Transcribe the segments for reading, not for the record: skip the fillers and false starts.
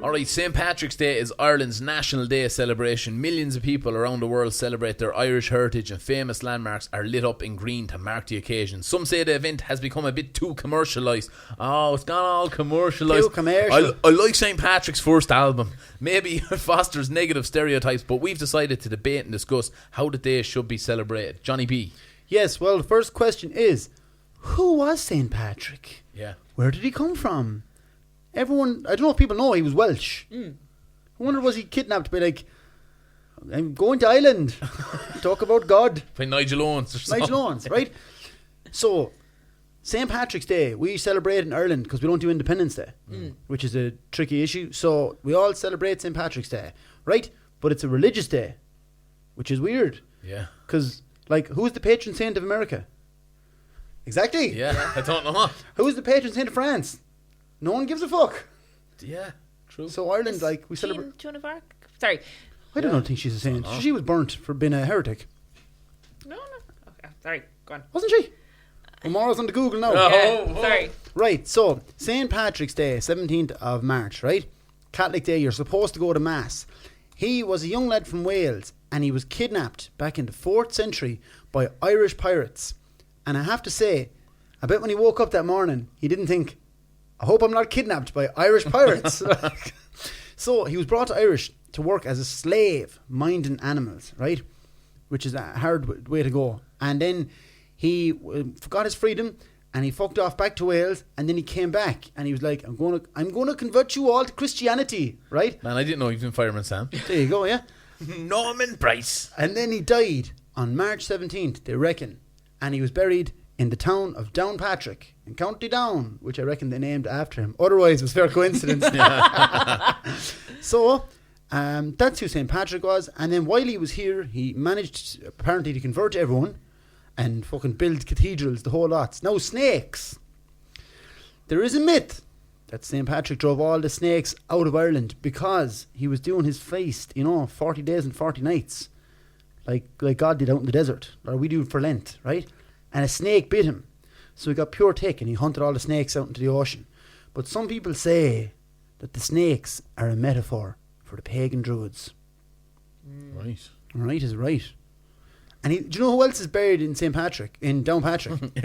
Alright, St. Patrick's Day is Ireland's national day celebration. Millions of people around the world celebrate their Irish heritage, and famous landmarks are lit up in green to mark the occasion. Some say the event has become a bit too commercialised. Oh, it's gone all commercialised. Too commercial. I like St. Patrick's first album. Maybe it fosters negative stereotypes, but we've decided to debate and discuss how the day should be celebrated. Johnny B. Yes, well, the first question is, who was St. Patrick? Yeah. Where did he come from? Everyone, I don't know if people know he was Welsh. I wonder, was he kidnapped by, like, I'm going to Ireland, talk about God. By Nigel Owens or something. Nigel Owens, right? So, St. Patrick's Day, we celebrate in Ireland because we don't do Independence Day, which is a tricky issue. So, we all celebrate St. Patrick's Day, right? But it's a religious day, which is weird. Yeah. Because, like, who's the patron saint of America? Exactly. Yeah, I don't know. Who's the patron saint of France? No one gives a fuck. Yeah, true. So Ireland, like, we celebrate. Joan of Arc? Sorry. I don't think she's a saint. She was burnt for being a heretic. No. Okay, sorry, go on. Wasn't she? Tomorrow's on the Google now. Sorry. Right, so St. Patrick's Day, 17th of March, right? Catholic Day, you're supposed to go to Mass. He was a young lad from Wales, and he was kidnapped back in the 4th century by Irish pirates. And I have to say, I bet when he woke up that morning, he didn't think, I hope I'm not kidnapped by Irish pirates. So he was brought to Irish to work as a slave, minding animals, right? Which is a hard way to go. And then he forgot his freedom, and he fucked off back to Wales, and then he came back, and he was like, I'm going to convert you all to Christianity, right? Man, I didn't know he was in Fireman Sam. There you go, yeah. Norman Price. And then he died on March 17th, they reckon. And he was buried in the town of Downpatrick in County Down, which I reckon they named after him. Otherwise, it was fair coincidence. So, that's who St. Patrick was. And then while he was here, he managed apparently to convert everyone and fucking build cathedrals, the whole lot. Now, snakes. There is a myth that St. Patrick drove all the snakes out of Ireland because he was doing his feast, 40 days and 40 nights. Like God did out in the desert, or we do for Lent, right? And a snake bit him. So he got pure tick and he hunted all the snakes out into the ocean. But some people say that the snakes are a metaphor for the pagan druids. Right. Right is right. And do you know who else is buried in St. Patrick, in Downpatrick?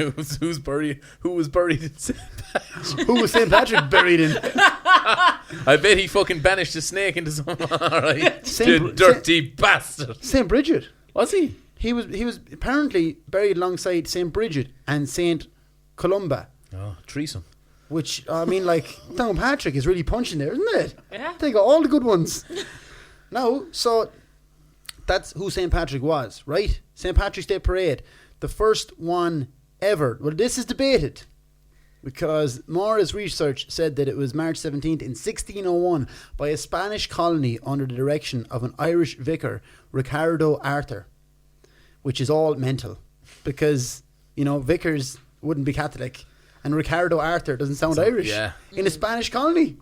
Who was buried in St. Patrick? Who was St. Patrick buried in? I bet he fucking banished a snake into some... Alright. Dirty bastard. St. Bridget. Was he? He was apparently buried alongside St. Bridget and St. Columba. Oh, threesome. Which, I mean, like, Downpatrick is really punching there, isn't it? Yeah. They got all the good ones. No, so that's who St. Patrick was, right? St. Patrick's Day Parade. The first one ever. Well, this is debated because Mora's research said that it was March 17th in 1601 by a Spanish colony under the direction of an Irish vicar, Ricardo Arthur, which is all mental because, vicars wouldn't be Catholic and Ricardo Arthur doesn't sound Irish in a Spanish colony.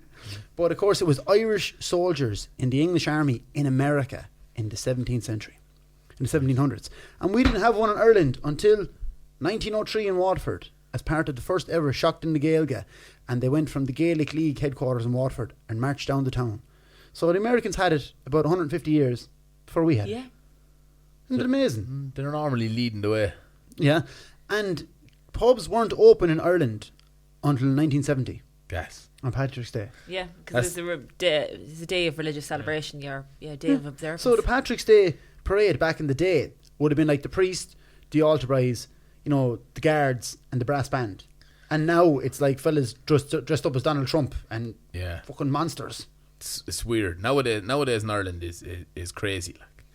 But of course it was Irish soldiers in the English army in America in the 17th century, in the 1700s. And we didn't have one in Ireland until 1903 in Waterford as part of the first ever Shocked in the Gaeilge. And they went from the Gaelic League headquarters in Waterford and marched down the town. So the Americans had it about 150 years before we had it. Isn't it amazing? They're normally leading the way. Yeah. And pubs weren't open in Ireland until 1970 Yes. on Patrick's Day. Yeah, because it's a day of religious celebration, day of observance. So the Patrick's Day parade back in the day would have been like the priest, the altar boys, the guards and the brass band. And now it's like fellas dressed up as Donald Trump and fucking monsters. It's weird. Nowadays in Ireland is crazy. Like,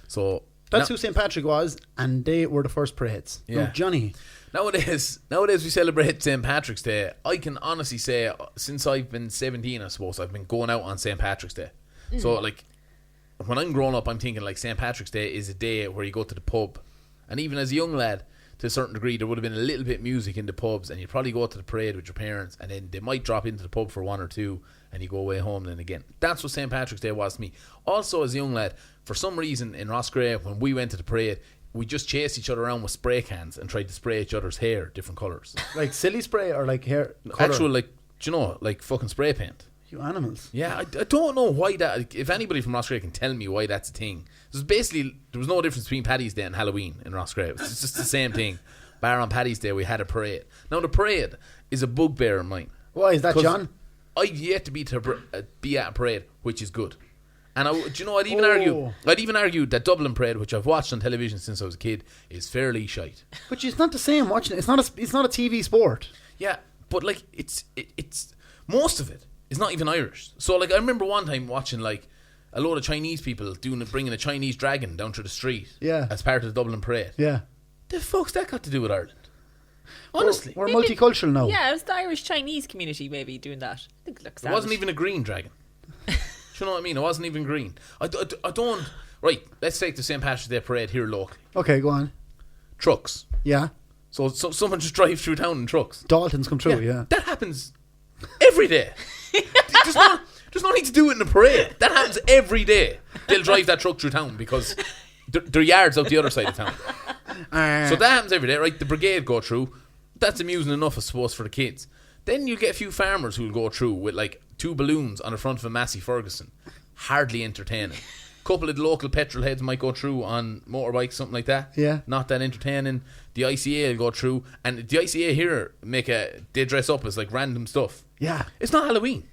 so that's who St. Patrick was, and they were the first parades. Yeah. Now, Johnny. Nowadays we celebrate St. Patrick's Day. I can honestly say, since I've been 17, I suppose, I've been going out on St. Patrick's Day. So, like, when I'm growing up, I'm thinking, like, St. Patrick's Day is a day where you go to the pub. And even as a young lad, to a certain degree, there would have been a little bit of music in the pubs, and you'd probably go to the parade with your parents, and then they might drop into the pub for one or two, and you go away home then again. That's what St. Patrick's Day was to me. Also, as a young lad, for some reason in Roscrea, when we went to the parade, we just chased each other around with spray cans and tried to spray each other's hair different colours. Like silly spray or like hair colour? Actual, like, like fucking spray paint. You animals. Yeah, I don't know why that. If anybody from Roscrea can tell me why that's a thing, there was no difference between Paddy's Day and Halloween in Roscrea. It's just the same thing. Bar on Paddy's Day, we had a parade. Now the parade is a bugbear of mine. Why is that, John? I've yet to be at a parade, which is good. And do you know? I'd even argue that Dublin Parade, which I've watched on television since I was a kid, is fairly shite. But it's not the same watching it. It's not a TV sport. Yeah, but like it's most of it is not even Irish. So like I remember one time watching like a load of Chinese people bringing a Chinese dragon down through the street. Yeah. As part of the Dublin Parade. Yeah. The fuck's that got to do with Ireland? Honestly, we're multicultural now. Yeah, it was the Irish Chinese community maybe doing that. I think it looks it wasn't even a green dragon. Do you know what I mean? It wasn't even green. I don't. Right, let's take the St. Patrick's Day parade here locally. Okay, go on. Trucks. Yeah. So someone just drives through town in trucks. Daltons come through, yeah. That happens every day. There's no need to do it in a parade. That happens every day. They'll drive that truck through town because their yard's out the other side of town. So that happens every day, right? The brigade go through. That's amusing enough, I suppose, for the kids. Then you get a few farmers who'll go through with like 2 balloons on the front of a Massey Ferguson. Hardly entertaining. A couple of the local petrol heads might go through on motorbikes, something like that. Yeah. Not that entertaining. The ICA will go through, and the ICA here they dress up as like random stuff. Yeah. It's not Halloween.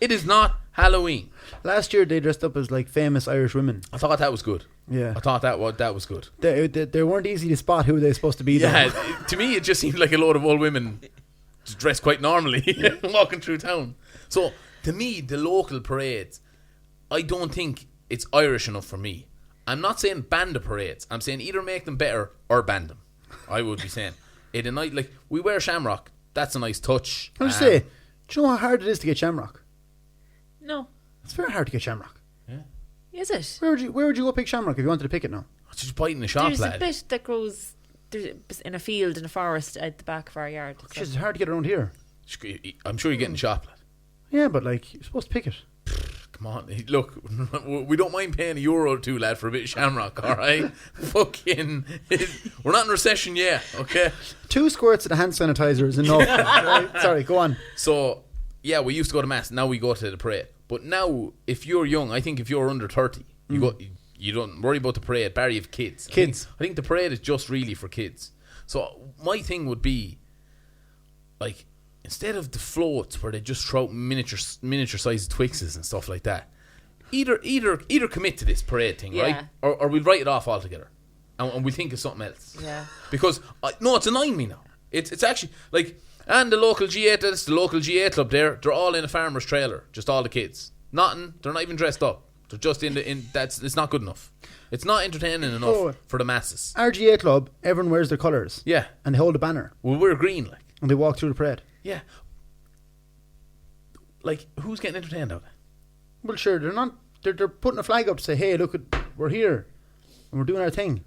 It is not Halloween. Last year they dressed up as like famous Irish women. I thought that was good. Yeah. I thought that was good. They weren't easy to spot who they were supposed to be. Yeah, to me it just seemed like a load of old women dressed quite normally walking through town. So to me, the local parades, I don't think it's Irish enough for me. I'm not saying ban the parades. I'm saying either make them better or ban them. I would be saying it a night like we wear shamrock. That's a nice touch. I'll say, do you know how hard it is to get shamrock? No. It's very hard to get shamrock. Is it? Where would you go pick shamrock if you wanted to pick it now? Just biting the shop, There's lad. a bit that grows in a field in a forest at the back of our yard. So. It's hard to get around here. I'm sure you're getting shop, lad. Yeah, but like you're supposed to pick it. Come on, look, we don't mind paying €1 or 2, lad, for a bit of shamrock, alright? Fucking, we're not in recession yet, okay? 2 squirts of the hand sanitizer is enough. Right, sorry, go on. So, yeah, we used to go to mass, now we go to the parade. But now, if you're young, I think if you're under 30, you don't worry about the parade, barry of kids. I think the parade is just really for kids. So, my thing would be, like, instead of the floats where they just throw out miniature sized Twixes and stuff like that, either commit to this parade thing, right? Or we'll write it off altogether, and we'll think of something else. Yeah. Because no, it's annoying me now. It's actually like, and the local G8, that's the local G8 club there. They're all in a farmer's trailer, just all the kids. Nothing. They're not even dressed up. They're just it's not good enough. It's not entertaining enough for the masses. RGA club, everyone wears their colours. Yeah. And they hold a banner. Well, we're green, like. And they walk through the parade. Yeah. Like, who's getting entertained out of it? Well, sure, they're not. They're putting a flag up to say, "Hey, look, we're here, and we're doing our thing."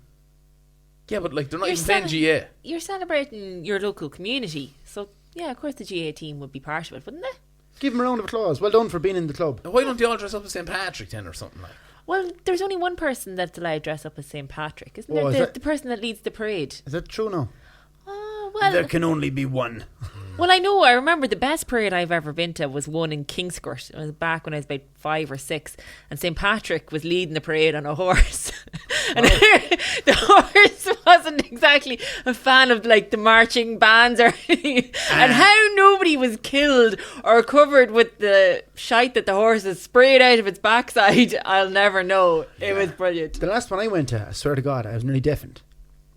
Yeah, but like they're not even playing GA. You're celebrating your local community, so yeah, of course the GA team would be part of it, wouldn't they? Give them a round of applause. Well done for being in the club. Why don't they all dress up as St. Patrick then, or something like? Well, there's only one person that's allowed to dress up as St. Patrick, isn't there? The person that leads the parade. Is that true now? Well, there can only be one. Well, I know. I remember the best parade I've ever been to was one in Kingscourt. It was back when I was about 5 or 6, and St. Patrick was leading the parade on a horse. And the horse wasn't exactly a fan of like the marching bands or anything. And how nobody was killed or covered with the shite that the horse has sprayed out of its backside, I'll never know. It was brilliant. The last one I went to, I swear to God, I was nearly deafened.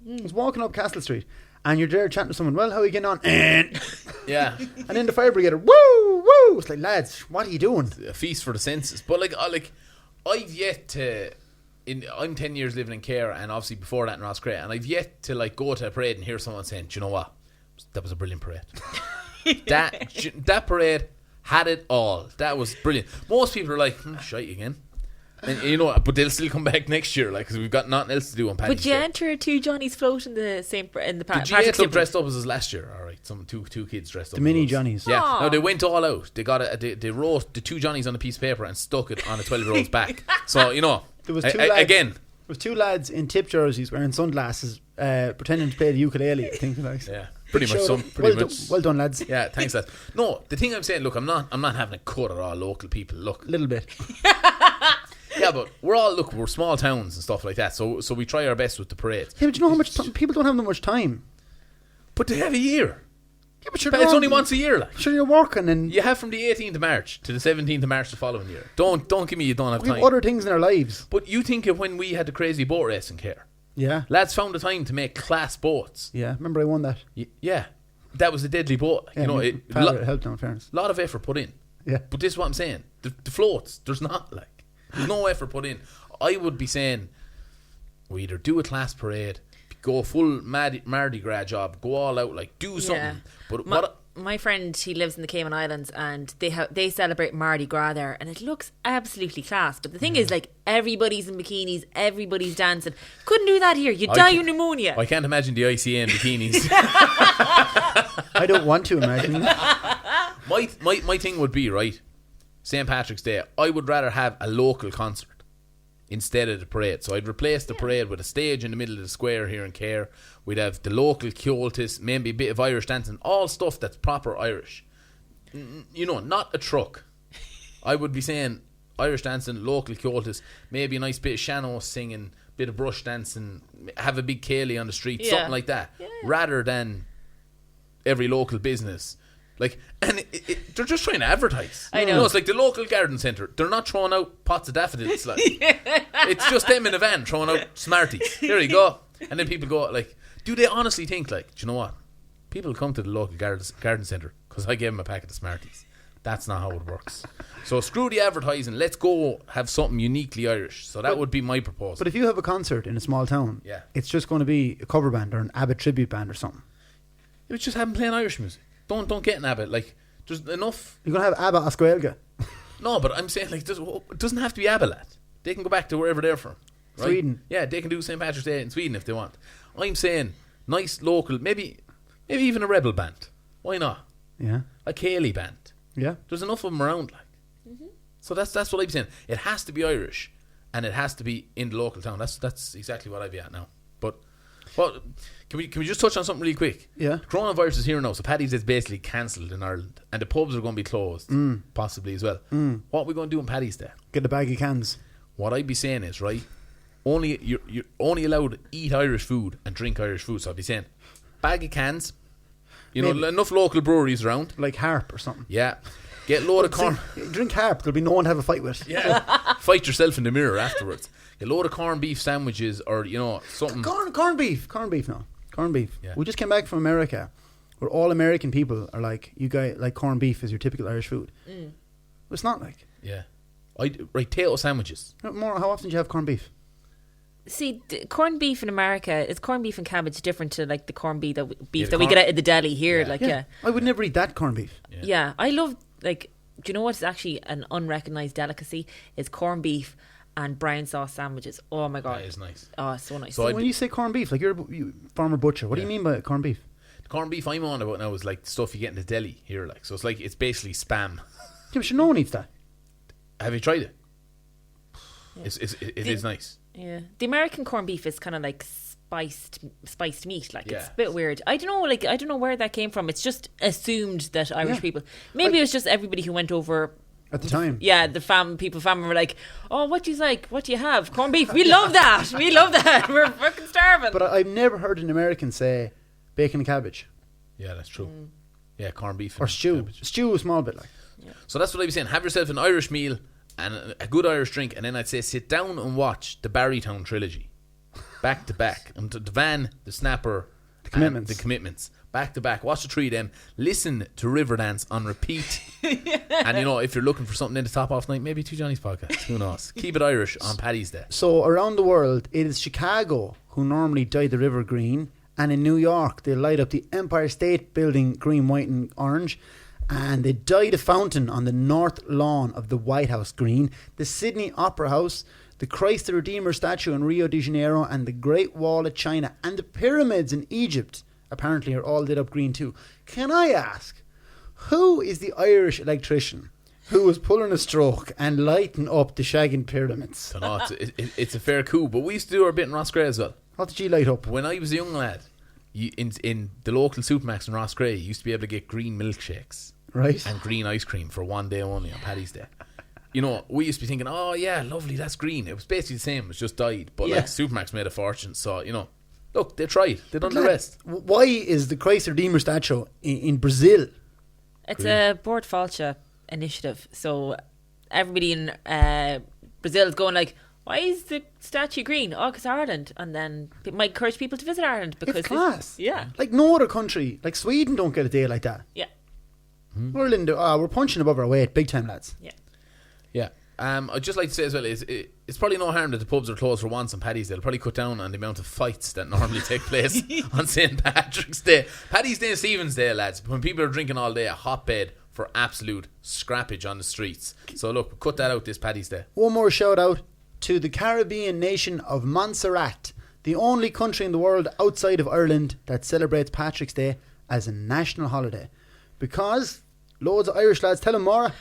I was walking up Castle Street, and you're there chatting to someone. Well, how are you getting on? Yeah. And then the fire brigade, woo, woo. It's like, lads, what are you doing? A feast for the senses. But like I've yet to. I'm 10 years living in Care, and obviously before that in Roscrea, and I've yet to like go to a parade and hear someone saying, "Do you know what? That was a brilliant parade." that parade had it all. That was brilliant. Most people are like, "Shite again." And you know, but they'll still come back next year, like, because we've got nothing else to do on Paddy's Would you Day. enter 2 Johnnies float in the same the GA club dressed up as us last year. All right, some two kids dressed up. The mini Johnnies. Yeah, no, they went all out. They got they wrote the 2 Johnnies on a piece of paper and stuck it on a 12-year-old's back. So you know, there was 2 lads, again. There was 2 lads in tip jerseys wearing sunglasses, pretending to play the ukulele. I think. Like. Yeah. Pretty much. Well done, lads. Yeah, thanks, lads. No, the thing I'm saying, look, I'm not having a cut at all local people. Look, Little bit. yeah, but we're small towns and stuff like that. So we try our best with the parades. Yeah, but you know how much people don't have that much time. But they have a year. Yeah, but It's only once a year, like. Sure, you're working and You have from the 18th of March to the 17th of March the following year. Don't give me you don't have we have time. other things in our lives. But you think of when we had the crazy boat race in Care. Yeah. Lads found the time to make class boats. Yeah. Remember I won that. Yeah. That was a deadly boat. Yeah, you know, it helped in fairness. lot of effort put in. Yeah. But this is what I'm saying. The floats, there's no effort put in. I would be saying we either do a class parade, go full Mardi Gras job, go all out, like do something. Yeah. But My friend, he lives in the Cayman Islands, and they celebrate Mardi Gras there, and it looks absolutely class. But the thing is, like, everybody's in bikinis, everybody's dancing. Couldn't do that here. You die of pneumonia. I can't imagine the ICA in bikinis. I don't want to imagine. my thing would be, right, St. Patrick's Day, I would rather have a local concert instead of the parade. So I'd replace the parade with a stage in the middle of the square here in Care. We'd have the local cultists, maybe a bit of Irish dancing, all stuff that's proper Irish. You know, not a truck. I would be saying Irish dancing, local cultists, maybe a nice bit of Shannos singing, bit of brush dancing, have a big ceilidh on the street, something like that, rather than every local business. Like, and they're just trying to advertise. I know. You know, it's like the local garden centre. They're not throwing out pots of daffodils. Like, it's just them in a van throwing out Smarties. Here you go. And then people go, like, do they honestly think, like, do you know what? People come to the local garden centre because I gave them a packet of Smarties. That's not how it works. So screw the advertising. Let's go have something uniquely Irish. So that would be my proposal. But if you have a concert in a small town, it's just going to be a cover band or an Abbott tribute band or something. It's just having playing Irish music. Don't get an Abbott. Like, there's enough. You're going to have ABBA Asquelga. No, but I'm saying, like, it doesn't have to be ABBA, lad. They can go back to wherever they're from. Right? Sweden. Yeah, they can do St. Patrick's Day in Sweden if they want. I'm saying nice local, maybe even a rebel band. Why not? Yeah. A ceilidh band. Yeah. There's enough of them around, like. Mm-hmm. So that's what I'm saying. It has to be Irish, and it has to be in the local town. That's exactly what I'd be at now. But can we just touch on something really quick? Yeah. Coronavirus is here now, so Paddy's is basically cancelled in Ireland, and the pubs are going to be closed, possibly as well. What are we going to do on Paddy's Day? Get a bag of cans. What I'd be saying is, right, you're only allowed to eat Irish food and drink Irish food. So I'd be saying, bag of cans. You know, enough local breweries around. Like Harp or something. Yeah. Get a load of corn. Drink Harp, there'll be no one to have a fight with. Yeah. Fight yourself in the mirror afterwards. Get a load of corned beef sandwiches or, you know, something. Corned beef now. Corned beef. Yeah. We just came back from America where all American people are like, you guys like corned beef is your typical Irish food. But it's not like. Yeah. Right, potato sandwiches. More, how often do you have corned beef? See, corned beef in America, is corned beef and cabbage different to like the corned beef that we get out of the deli here? Yeah. Like, yeah. I would never eat that corned beef. Yeah, I love, like, do you know what's actually an unrecognised delicacy? Is corned beef and brown sauce sandwiches. Oh my god, That is nice. Oh, it's so nice. So when you say corned beef, like you're a farmer butcher, what do you mean by corned beef? The corned beef I'm on about now is like stuff you get in the deli here, like. So it's basically spam. Yeah, but sure, no one eats that. Have you tried it? Yeah. It is nice. Yeah, the American corned beef is kind of like spiced meat. Like, it's Yeah. a bit weird. I don't know. Like, I don't know where that came from. It's just assumed that Irish Yeah. people. Maybe it was just everybody who went over. At the time. Yeah, the family were like, "Oh, what do you like? What do you have? Corned beef. We love that. We love that. We're fucking starving." But I've never heard an American say bacon and cabbage. Yeah, that's true. Yeah, corned beef Or and stew. cabbage. Stew a small bit like. So that's what I'd be saying. Have yourself an Irish meal and a good Irish drink, and then I'd say sit down and watch the Barrytown trilogy back to back. And the Van, the Snapper, The Commitments. and the Commitments back to back. Watch the three of them. Listen to Riverdance on repeat. And you know, if you're looking for something in the top off night, maybe two Johnny's podcast. Who knows? Keep it Irish on Paddy's Day. So around the world, it is Chicago who normally dye the river green, and in New York they light up the Empire State Building green, white, and orange. And they dye the fountain on the north lawn of the White House green, the Sydney Opera House, the Christ the Redeemer statue in Rio de Janeiro, and the Great Wall of China, and the pyramids in Egypt apparently are all lit up green too. Can I ask, who is the Irish electrician who was pulling a stroke and lighting up the shagging pyramids? So no, it's a fair coup. But we used to do our bit in Roscrea as well. What did you light up? When I was a young lad, in the local supermarkets in Roscrea, you used to be able to get green milkshakes Right. and green ice cream for one day only on Paddy's Day. You know, we used to be thinking, oh yeah, lovely, that's green. It was basically the same, it was just dyed. But Yeah. like supermarkets made a fortune, so you know, look, they tried. They done the rest. Why is the Christ Redeemer statue in Brazil? It's a Board Falcha initiative. So everybody in Brazil is going like, why is the statue green? Oh, because Ireland. And then it might encourage people to visit Ireland because It's class. yeah. Like no other country, like Sweden, don't get a day like that. Yeah. Ireland, we're punching above our weight, big time, lads. Yeah. Yeah. I'd just like to say as well, it's probably no harm that the pubs are closed for once on Paddy's Day. It'll probably cut down on the amount of fights that normally take place on St. Patrick's Day. Paddy's Day and Stephen's Day, lads, when people are drinking all day, a hotbed for absolute scrappage on the streets. So look, cut that out this Paddy's Day. One more shout out to the Caribbean nation of Montserrat, the only country in the world outside of Ireland that celebrates Patrick's Day as a national holiday. Because loads of Irish lads, tell them Maura.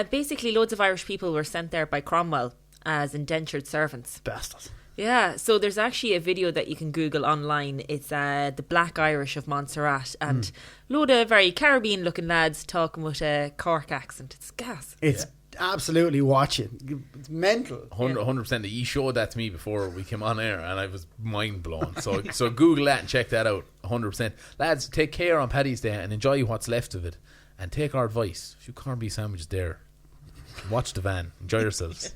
Basically, loads of Irish people were sent there by Cromwell as indentured servants. Bastards. Yeah, so there's actually a video that you can Google online. It's the Black Irish of Montserrat, and load of very Caribbean-looking lads talking with a Cork accent. It's gas. It's absolutely watching. It's mental. 100%. You showed that to me before we came on air, and I was mind blown. So Google that and check that out. 100%. Lads, take care on Paddy's Day and enjoy what's left of it. And take our advice. A few corned beef sandwiches there. Watch the van. Enjoy yourselves.